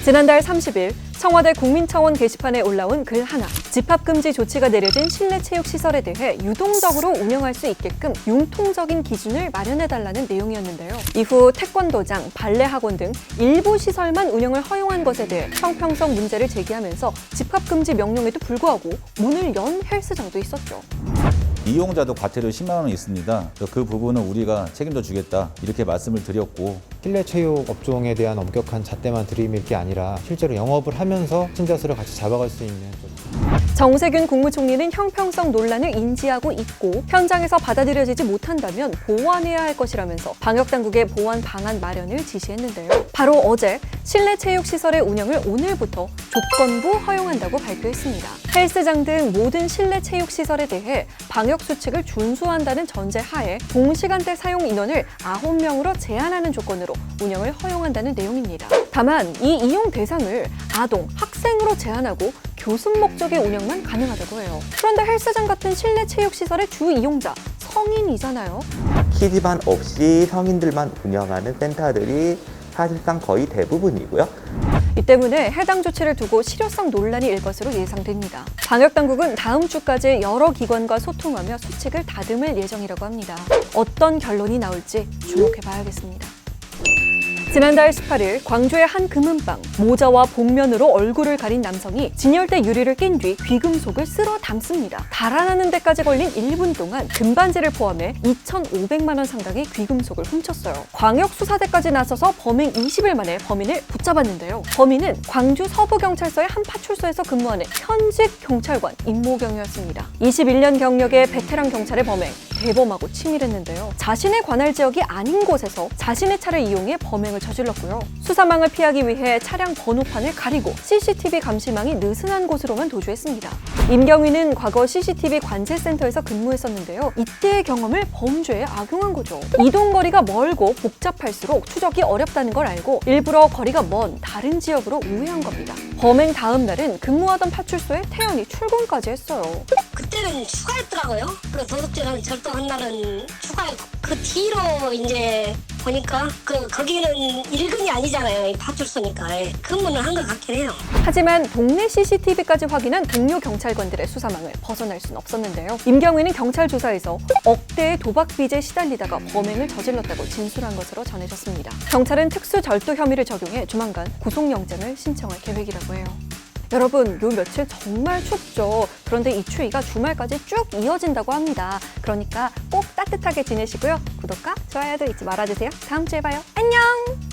지난달 30일 청와대 국민청원 게시판에 올라온 글 하나. 집합금지 조치가 내려진 실내 체육시설에 대해 유동적으로 운영할 수 있게끔 융통적인 기준을 마련해달라는 내용이었는데요. 이후 태권도장, 발레학원 등 일부 시설만 운영을 허용한 것에 대해 형평성 문제를 제기하면서 집합금지 명령에도 불구하고 문을 연 헬스장도 있었죠. 이용자도 과태료 10만 원이 있습니다. 그 부분은 우리가 책임져 주겠다 이렇게 말씀을 드렸고, 실내 체육 업종에 대한 엄격한 잣대만 들이밀 게 아니라 실제로 영업을 하면서 신자 수를 같이 잡아갈 수 있는 정세균 국무총리는 형평성 논란을 인지하고 있고 현장에서 받아들여지지 못한다면 보완해야 할 것이라면서 방역당국의 보완 방안 마련을 지시했는데요. 바로 어제 실내 체육시설의 운영을 오늘부터 조건부 허용한다고 발표했습니다. 헬스장 등 모든 실내 체육시설에 대해 방역수칙을 준수한다는 전제 하에 동시간대 사용 인원을 9명으로 제한하는 조건으로 운영을 허용한다는 내용입니다. 다만 이 이용 대상을 아동, 학생으로 제한하고 교습 목적의 운영만 가능하다고 해요. 그런데 헬스장 같은 실내 체육시설의 주 이용자, 성인이잖아요. 키즈반 없이 성인들만 운영하는 센터들이 사실상 거의 대부분이고요. 이 때문에 해당 조치를 두고 실효성 논란이 일 것으로 예상됩니다. 방역당국은 다음 주까지 여러 기관과 소통하며 수칙을 다듬을 예정이라고 합니다. 어떤 결론이 나올지 주목해봐야겠습니다. 지난달 18일 광주의 한 금은방, 모자와 복면으로 얼굴을 가린 남성이 진열대 유리를 낀 뒤 귀금속을 쓸어 담습니다. 달아나는 데까지 걸린 1분 동안 금반지를 포함해 2,500만 원 상당의 귀금속을 훔쳤어요. 광역수사대까지 나서서 범행 20일 만에 범인을 붙잡았는데요. 범인은 광주 서부경찰서의 한 파출소에서 근무하는 현직 경찰관 임모경이었습니다. 21년 경력의 베테랑 경찰의 범행, 대범하고 치밀했는데요. 자신의 관할 지역이 아닌 곳에서 자신의 차를 이용해 범행을 저질렀고요. 수사망을 피하기 위해 차량 번호판을 가리고 CCTV 감시망이 느슨한 곳으로만 도주했습니다. 임경위는 과거 CCTV 관제센터에서 근무했었는데요. 이때의 경험을 범죄에 악용한 거죠. 이동거리가 멀고 복잡할수록 추적이 어렵다는 걸 알고 일부러 거리가 먼 다른 지역으로 우회한 겁니다. 범행 다음 날은 근무하던 파출소에 태연히 출근까지 했어요. 그때는 추가했더라고요. 그 도둑질한 절도한 날은 추가했고 그 뒤로 이제 보니까 거기는 일근이 아니잖아요. 파출소니까 근무는 한 것 같긴 해요. 하지만 동네 CCTV까지 확인한 동료 경찰관들의 수사망을 벗어날 순 없었는데요. 임경위는 경찰 조사에서 억대의 도박 빚에 시달리다가 범행을 저질렀다고 진술한 것으로 전해졌습니다. 경찰은 특수절도 혐의를 적용해 조만간 구속영장을 신청할 계획이라고 해요. 여러분, 요 며칠 정말 춥죠. 그런데 이 추위가 주말까지 쭉 이어진다고 합니다. 그러니까 꼭 따뜻하게 지내시고요. 구독과 좋아요도 잊지 말아주세요. 다음 주에 봐요. 안녕!